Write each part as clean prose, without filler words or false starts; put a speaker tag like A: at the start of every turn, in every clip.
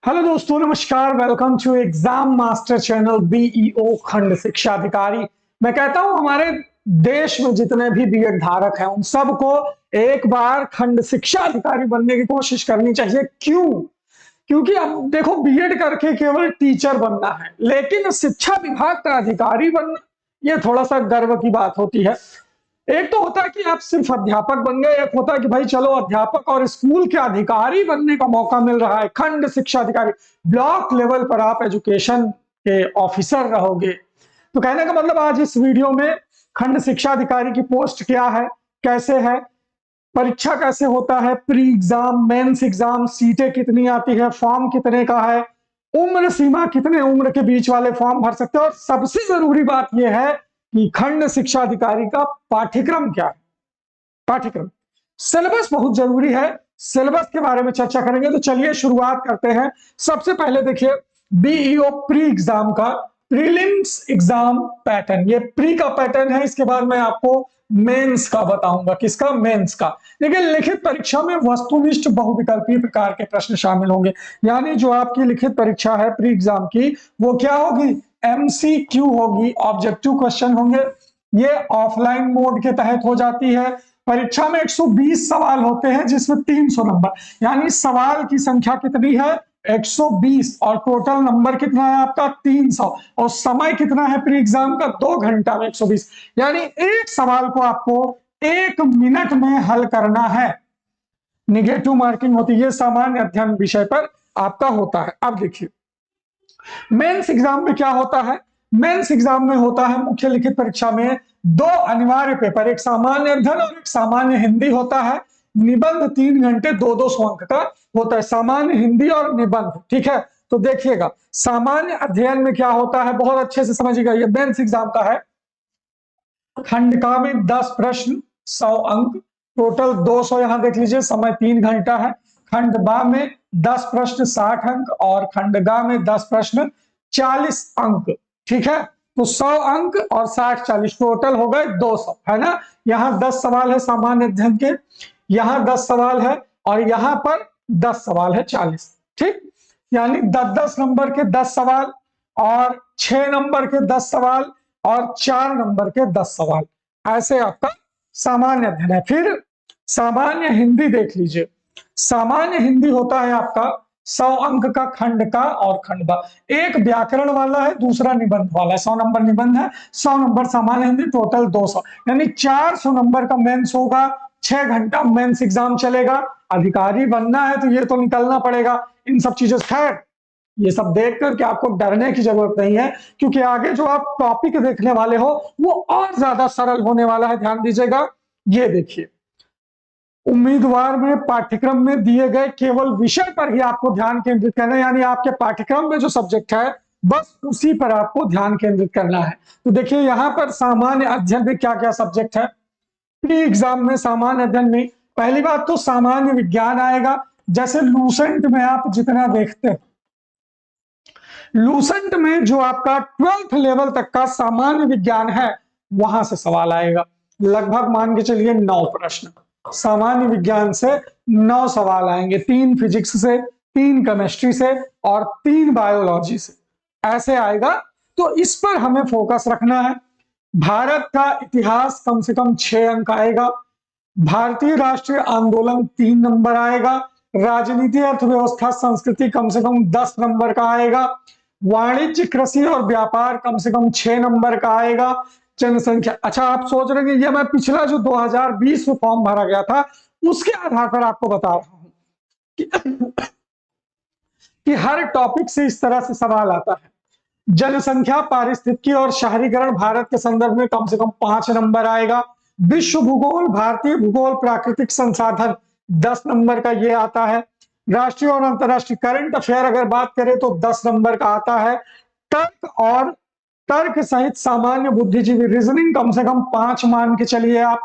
A: Hello दोस्तों, नमस्कार। Welcome to exam master channel BEO खंड शिक्षा अधिकारी। मैं कहता हूं हमारे देश में जितने भी बीएड धारक हैं उन सबको एक बार खंड शिक्षा अधिकारी बनने की कोशिश करनी चाहिए। क्यों? क्योंकि अब देखो, बीएड करके केवल टीचर बनना है, लेकिन शिक्षा विभाग का अधिकारी बनना ये थोड़ा सा गर्व की बात होती है। एक तो होता है कि आप सिर्फ अध्यापक बन गए, एक होता है कि भाई चलो अध्यापक और स्कूल के अधिकारी बनने का मौका मिल रहा है। खंड शिक्षा अधिकारी, ब्लॉक लेवल पर आप एजुकेशन के ऑफिसर रहोगे। तो कहने का मतलब आज इस वीडियो में खंड शिक्षा अधिकारी की पोस्ट क्या है, कैसे है, परीक्षा कैसे होता है, प्री एग्जाम, मेंस एग्जाम, सीटें कितनी आती है, फॉर्म कितने का है, उम्र सीमा कितने उम्र के बीच वाले फॉर्म भर सकते हैं, और सबसे जरूरी बात यह है कि खंड शिक्षा अधिकारी का पाठ्यक्रम क्या है। पाठ्यक्रम, सिलेबस बहुत जरूरी है। सिलेबस के बारे में चर्चा करेंगे, तो चलिए शुरुआत करते हैं। सबसे पहले देखिए बीईओ प्री एग्जाम का प्रीलिम्स एग्जाम पैटर्न, ये प्री का पैटर्न है। इसके बाद मैं आपको मेंस का बताऊंगा। किसका? मेंस का। देखिए, लिखित परीक्षा में वस्तुनिष्ठ बहुविकल्पीय प्रकार के प्रश्न शामिल होंगे। यानी जो आपकी लिखित परीक्षा है प्री एग्जाम की, वो क्या होगी? एमसीक्यू होगी, ऑब्जेक्टिव क्वेश्चन होंगे। ये ऑफलाइन मोड के तहत हो जाती है। परीक्षा में 120 सवाल होते हैं, जिसमें 300 नंबर, यानी सवाल की संख्या कितनी है? 120, और टोटल नंबर कितना है आपका? 300। और समय कितना है प्री एग्जाम का? 2 घंटा में 120, यानी एक सवाल को आपको 1 मिनट में हल करना है। निगेटिव मार्किंग होती है, सामान्य अध्ययन विषय पर आपका होता है। अब देखिए मेंस एग्जाम में क्या होता है। मेंस एग्जाम में होता है, मुख्य लिखित परीक्षा में 2 अनिवार्य पेपर, एक सामान्य अध्ययन और एक सामान्य हिंदी होता है। निबंध 3 घंटे 2-2 अंक का होता है, सामान्य हिंदी और निबंध। ठीक है, तो देखिएगा सामान्य अध्ययन में क्या होता है, बहुत अच्छे से समझिएगा। ये मेंस एग्जाम का है। खंड का में 10 प्रश्न 100 अंक, टोटल 200। यहां देख लीजिए, समय 3 घंटा है। खंड बा में 10 प्रश्न 60 अंक, और खंड गा में 10 प्रश्न 40 अंक। ठीक है, तो 100 अंक और 60-40 टोटल हो गए 200, है ना। यहाँ 10 सवाल है सामान्य अध्ययन के, यहाँ 10 सवाल है, और यहाँ पर 10 सवाल है 40। ठीक, यानी 10-10 नंबर के 10 सवाल, और 6 नंबर के 10 सवाल, और 4 नंबर के 10 सवाल। ऐसे आपका सामान्य अध्ययन है। फिर सामान्य हिंदी देख लीजिए। सामान्य हिंदी होता है आपका 100 अंक का खंड का और खंड बा। एक व्याकरण वाला है, दूसरा निबंध वाला है। 100 नंबर निबंध है, 100 नंबर सामान्य हिंदी, टोटल 200, यानी 400 नंबर का मेंस होगा। 6 घंटा मेंस एग्जाम चलेगा। अधिकारी बनना है तो ये तो निकलना पड़ेगा। इन सब चीजों से खैर, ये सब देख करके आपको डरने की जरूरत नहीं है, क्योंकि आगे जो आप टॉपिक देखने वाले हो वो और ज्यादा सरल होने वाला है। ध्यान दीजिएगा। ये देखिए, उम्मीदवार में पाठ्यक्रम में दिए गए केवल विषय पर ही आपको ध्यान केंद्रित करना है, यानी आपके पाठ्यक्रम में जो सब्जेक्ट है बस उसी पर आपको ध्यान केंद्रित करना है। तो देखिए यहाँ पर सामान्य अध्ययन में क्या क्या सब्जेक्ट है प्री एग्जाम में। सामान्य अध्ययन में पहली बात तो सामान्य विज्ञान आएगा। जैसे लूसेंट में आप जितना देखते हैं, लूसेंट में जो आपका 12th लेवल तक का सामान्य विज्ञान है, वहां से सवाल आएगा। लगभग मान के चलिए 9 प्रश्न सामान्य विज्ञान से, 9 सवाल आएंगे। 3 फिजिक्स से, 3 केमिस्ट्री से, और 3 बायोलॉजी से, ऐसे आएगा। तो इस पर हमें फोकस रखना है। भारत का इतिहास कम से कम 6 अंक आएगा। भारतीय राष्ट्रीय आंदोलन 3 नंबर आएगा। राजनीति, अर्थव्यवस्था, संस्कृति कम से कम 10 नंबर का आएगा। वाणिज्य, कृषि और व्यापार कम से कम 6 नंबर का आएगा। जनसंख्या, अच्छा आप सोच रहे हैं ये मैं पिछला जो 2020 में फॉर्म भरा गया था उसके आधार पर आपको बता रहा हूं कि हर टॉपिक से इस तरह से सवाल आता है। जनसंख्या, पारिस्थितिकी और शहरीकरण भारत के संदर्भ में कम से कम 5 नंबर आएगा। विश्व भूगोल, भारतीय भूगोल, प्राकृतिक संसाधन 10 नंबर का ये आता है। राष्ट्रीय और अंतरराष्ट्रीय करंट अफेयर अगर बात करें तो 10 नंबर का आता है। तर्क और तर्क सहित सामान्य बुद्धिजीवी रीजनिंग कम से कम 5 मान के चलिए आप।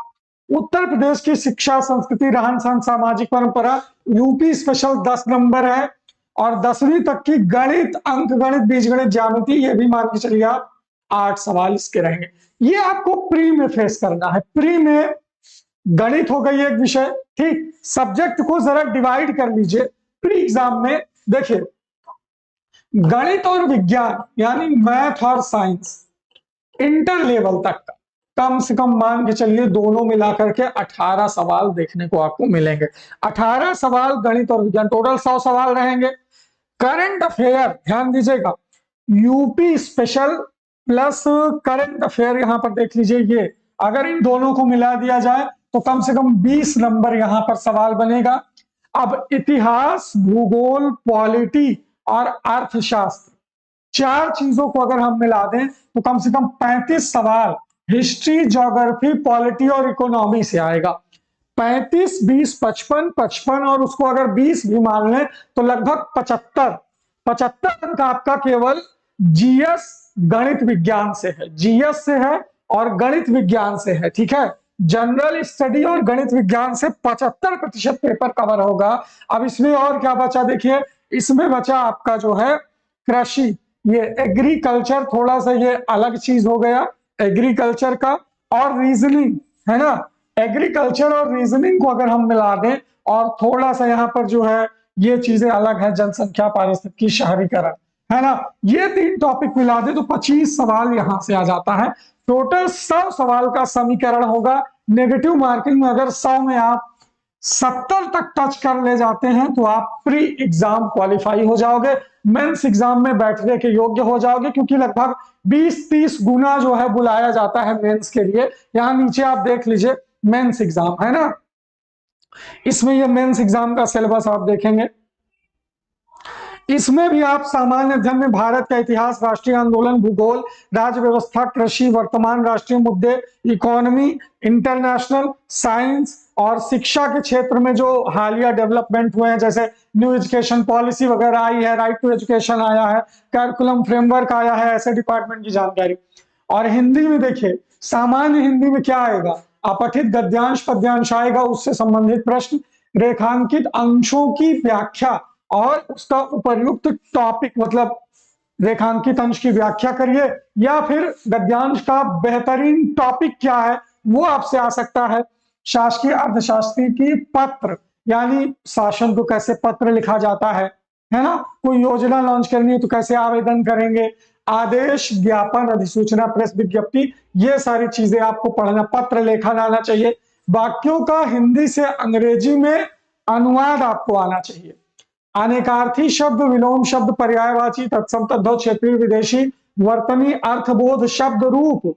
A: उत्तर प्रदेश की शिक्षा, संस्कृति, रहन सहन, सामाजिक परंपरा, यूपी स्पेशल 10 नंबर है। और 10वीं तक की गणित, अंक गणित, बीजगणित, ज्यामिति, ये भी मान के चलिए आप 8 सवाल इसके रहेंगे। ये आपको प्री में फेस करना है। प्री में गणित हो गई एक विषय। ठीक, सब्जेक्ट को जरा डिवाइड कर लीजिए। प्री एग्जाम में देखिए गणित और विज्ञान यानी मैथ और साइंस इंटर लेवल तक का कम से कम मान के चलिए दोनों मिलाकर के 18 सवाल देखने को आपको मिलेंगे। 18 सवाल गणित और विज्ञान, टोटल 100 सवाल रहेंगे। करंट अफेयर ध्यान दीजिएगा, UP special plus current affair यहां पर देख लीजिए, ये अगर इन दोनों को मिला दिया जाए तो कम से कम 20 नंबर यहां पर सवाल बनेगा। अब इतिहास, भूगोल, पॉलिटी और अर्थशास्त्र, चार चीजों को अगर हम मिला दें तो कम से कम 35 सवाल हिस्ट्री, ज्योग्राफी, पॉलिटी और इकोनॉमी से आएगा। 35, 20, 55, 55 और उसको अगर 20 भी मान लें तो लगभग 75 अंक आपका केवल जीएस गणित विज्ञान से है, जीएस से है और गणित विज्ञान से है। ठीक है, जनरल स्टडी और गणित विज्ञान से 75% पेपर कवर होगा। अब इसमें और क्या बचा देखिए, इसमें बचा आपका जो है कृषि, ये एग्रीकल्चर, थोड़ा सा ये अलग चीज हो गया एग्रीकल्चर का, और रीजनिंग है ना, एग्रीकल्चर और रीजनिंग को अगर हम मिला दें और थोड़ा सा यहाँ पर जो है ये चीजें अलग है, जनसंख्या, पारिस्थितिकी, शहरीकरण, है ना, ये तीन टॉपिक मिला दे तो 25 सवाल यहां से आ जाता है। टोटल 100 सवाल का समीकरण होगा। नेगेटिव मार्किंग में अगर 100 में आप 70 तक टच कर ले जाते हैं तो आप प्री एग्जाम क्वालिफाई हो जाओगे, मेंस एग्जाम में बैठने के योग्य हो जाओगे, क्योंकि लगभग 20-30 गुना जो है बुलाया जाता है मेंस के लिए। यहां नीचे आप देख लीजिए मेंस एग्जाम है ना, इसमें ये मेंस एग्जाम का सिलेबस आप देखेंगे, इसमें भी आप सामान्य अध्ययन में भारत का इतिहास, राष्ट्रीय आंदोलन, भूगोल, राज्य व्यवस्था, कृषि, वर्तमान राष्ट्रीय मुद्दे, इकोनॉमी, इंटरनेशनल, साइंस और शिक्षा के क्षेत्र में जो हालिया डेवलपमेंट हुए हैं, जैसे न्यू एजुकेशन पॉलिसी वगैरह आई है, राइट टू एजुकेशन आया है, कैरिकुलम फ्रेमवर्क आया है, ऐसे डिपार्टमेंट की जानकारी। और हिंदी में देखिए, सामान्य हिंदी में क्या आएगा, अपठित गद्यांश पद्यांश आएगा, उससे संबंधित प्रश्न, रेखांकित अंशों की व्याख्या और उसका उपर्युक्त टॉपिक, मतलब रेखांकित अंश की व्याख्या करिए, या फिर गद्यांश का बेहतरीन टॉपिक क्या है वो आपसे आ सकता है। शासकीय अर्थशास्त्री की पत्र, यानी शासन को कैसे पत्र लिखा जाता है ना, कोई योजना लॉन्च करनी है तो कैसे आवेदन करेंगे, आदेश, ज्ञापन, अधिसूचना, प्रेस विज्ञप्ति, ये सारी चीजें आपको पढ़ना, पत्र लेखन आना चाहिए। वाक्यों का हिंदी से अंग्रेजी में अनुवाद आपको आना चाहिए। अनेकार्थी शब्द, विलोम शब्द, पर्यायवाची, तत्सम, तद्भव, क्षेत्रीय, विदेशी, वर्तनी, अर्थबोध, शब्द रूप,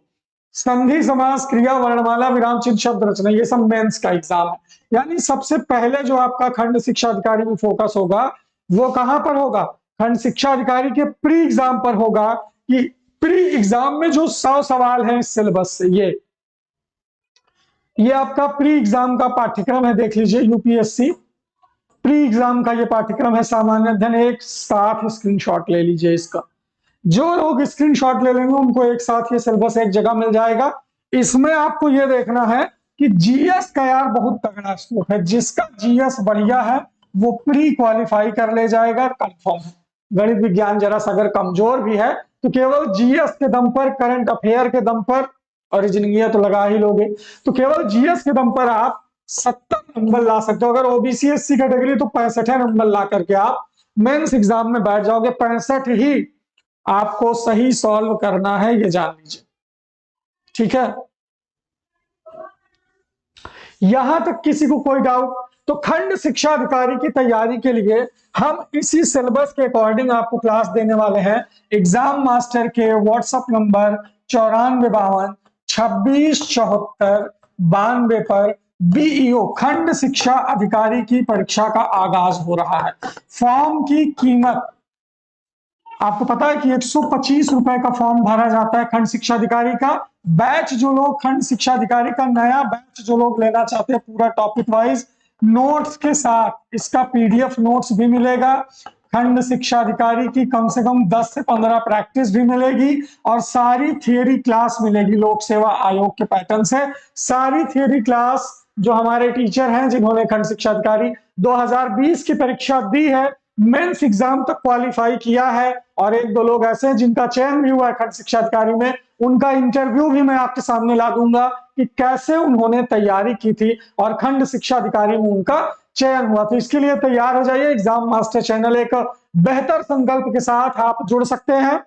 A: संधि, समास, क्रिया, वर्णमाला, विराम चिन्ह, शब्द रचना, ये सब मेंस का एग्जाम है। यानी सबसे पहले जो आपका खंड शिक्षा अधिकारी में फोकस होगा वो कहां पर होगा, खंड शिक्षा अधिकारी के प्री एग्जाम पर होगा, कि प्री एग्जाम में जो 100 सवाल हैं इस सिलेबस से, ये आपका प्री एग्जाम का पाठ्यक्रम है। देख लीजिए, यूपीएससी प्री एग्जाम का ये पाठ्यक्रम है, सामान्य अध्ययन। एक साथ स्क्रीनशॉट ले लीजिए इसका, जो लोग स्क्रीनशॉट ले लेंगे उनको एक साथ ये सिलेबस एक जगह मिल जाएगा। इसमें आपको ये देखना है कि जीएस का यार बहुत तगड़ा स्कोप है, जिसका जीएस बढ़िया है वो प्री क्वालिफाई कर ले जाएगा, कंफर्म है। गणित विज्ञान जरा सा अगर कमजोर भी है तो केवल जीएस के दम पर, करंट अफेयर के दम पर, और रीजनिंग तो लगा ही लोगे, तो केवल जीएस के दम पर आप 70 नंबर ला सकते हो। अगर ओबीसी एससी कैटेगरी तो 65 नंबर ला करके आप मेंस एग्जाम में बैठ जाओगे। 65 ही आपको सही सॉल्व करना है, ये जान लीजिए, ठीक है। यहां तक किसी को कोई डाउट? तो खंड शिक्षा अधिकारी की तैयारी के लिए हम इसी सिलेबस के अकॉर्डिंग आपको क्लास देने वाले हैं। एग्जाम मास्टर के व्हाट्सएप नंबर 9452267492 पर बीईओ खंड शिक्षा अधिकारी की परीक्षा का आगाज हो रहा है। फॉर्म की कीमत आपको पता है कि 125 रुपए का फॉर्म भरा जाता है खंड शिक्षा अधिकारी का। बैच जो लोग खंड शिक्षा अधिकारी का नया बैच जो लोग लेना चाहते हैं, पूरा टॉपिक वाइज नोट्स के साथ, इसका पीडीएफ नोट्स भी मिलेगा, खंड शिक्षा अधिकारी की कम से कम 10 से 15 प्रैक्टिस भी मिलेगी, और सारी थियरी क्लास मिलेगी लोक सेवा आयोग के पैटर्न से। सारी थियरी क्लास जो हमारे टीचर हैं जिन्होंने खंड शिक्षा अधिकारी 2020 की परीक्षा दी है, मेंस एग्जाम तक क्वालिफाई किया है, और एक दो लोग ऐसे हैं जिनका चयन भी हुआ है खंड शिक्षा अधिकारी में, उनका इंटरव्यू भी मैं आपके सामने ला दूंगा कि कैसे उन्होंने तैयारी की थी और खंड शिक्षा अधिकारी में उनका चयन हुआ। तो इसके लिए तैयार हो जाइए। एग्जाम मास्टर चैनल एक बेहतर संकल्प के साथ आप जुड़ सकते हैं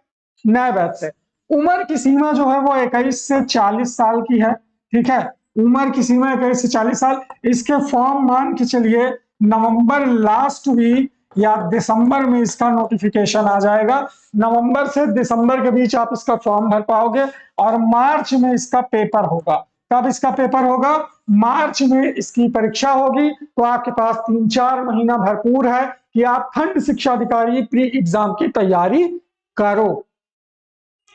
A: नए बैच से। उम्र की सीमा जो है वो 21 से 40 साल की है, ठीक है। उम्र की सीमा 21 से 40 साल। इसके फॉर्म मान के चलिए नवंबर लास्ट वीक या दिसंबर में इसका नोटिफिकेशन आ जाएगा। नवंबर से दिसंबर के बीच आप इसका फॉर्म भर पाओगे और मार्च में इसका पेपर होगा। कब इसका पेपर होगा? मार्च में इसकी परीक्षा होगी। तो आपके पास 3-4 महीना भरपूर है कि आप खंड शिक्षा अधिकारी प्री एग्जाम की तैयारी करो।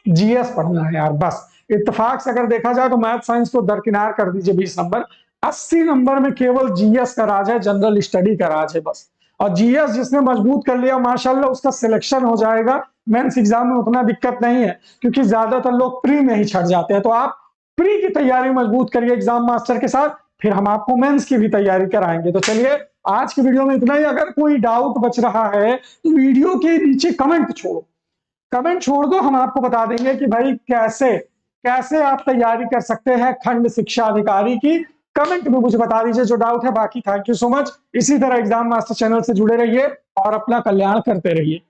A: जीएस पढ़ना है यार बस। इत्तेफाक से अगर देखा जाए तो मैथ साइंस को दरकिनार कर दीजिए 20 नंबर, 80 नंबर में केवल जीएस का राज है, जनरल स्टडी का राज है बस। और जीएस जिसने मजबूत कर लिया माशाल्लाह उसका सिलेक्शन हो जाएगा। मेंस एग्जाम में उतना दिक्कत नहीं है क्योंकि ज्यादातर लोग प्री में ही छट जाते हैं। तो आप प्री की तैयारी मजबूत करिए एग्जाम मास्टर के साथ, फिर हम आपको मेंस की भी तैयारी कराएंगे। तो चलिए आज की वीडियो में इतना ही। अगर कोई डाउट बच रहा है तो वीडियो के नीचे कमेंट छोड़ो, कमेंट छोड़ दो, हम आपको बता देंगे कि भाई कैसे कैसे आप तैयारी कर सकते हैं खंड शिक्षा अधिकारी की। कमेंट में मुझे बता दीजिए जो डाउट है। बाकी थैंक यू सो मच। इसी तरह एग्जाम मास्टर चैनल से जुड़े रहिए और अपना कल्याण करते रहिए।